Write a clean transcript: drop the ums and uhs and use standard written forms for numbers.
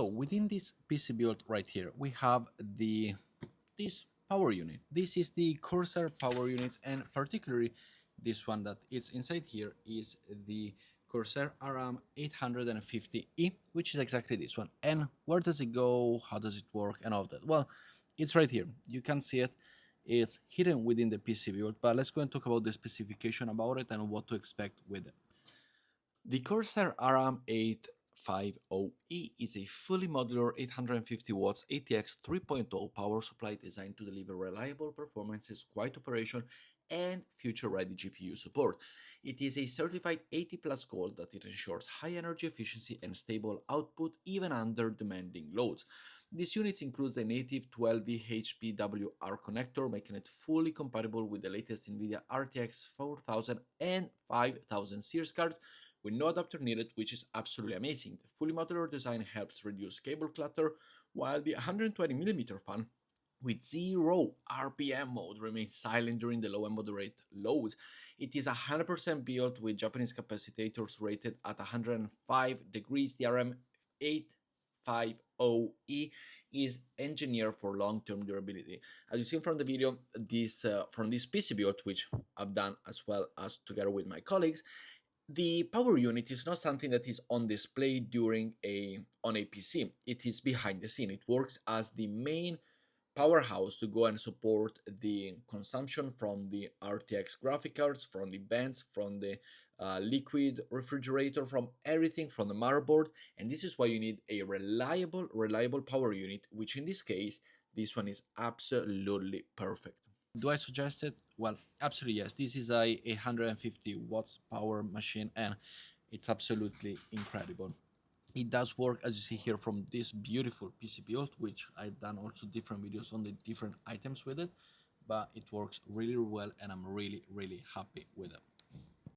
So within this PC build right here, we have this power unit. This is the Corsair power unit, and particularly this one that is inside here is the Corsair RAM 850e, which is exactly this one. And where does it go? How does it work? And all that. Well, it's right here. You can see it. It's hidden within the PC build, but let's go and talk about the specification about it and what to expect with it. The Corsair RAM 850e is a fully modular 850 watts ATX 3.0 power supply designed to deliver reliable performances, quiet operation, and future-ready GPU support. It is a certified 80 plus gold that it ensures high energy efficiency and stable output even under demanding loads. This unit includes a native 12V HPWR connector, making it fully compatible with the latest NVIDIA RTX 4000 and 5000 series cards, with no adapter needed, which is absolutely amazing. The fully modular design helps reduce cable clutter, while the 120mm fan with 0 RPM mode remains silent during the low and moderate loads. It is 100% built with Japanese capacitors rated at 105 degrees. The RM850E is engineered for long-term durability. As you see from the video, from this PC build, which I've done as well as together with my colleagues, the power unit is not something that is on display on a PC. It is behind the scene. It works as the main powerhouse to go and support the consumption from the RTX graphic cards, from the bands, from the liquid refrigerator, from everything, from the motherboard. And this is why you need a reliable power unit, which in this case, this one is absolutely perfect. Do I suggest it? Well, absolutely yes. This is a 150 watts power machine, and it's absolutely incredible. It does work, as you see here, from this beautiful PC build, which I've done also different videos on the different items with it, but it works really well, and I'm really happy with it.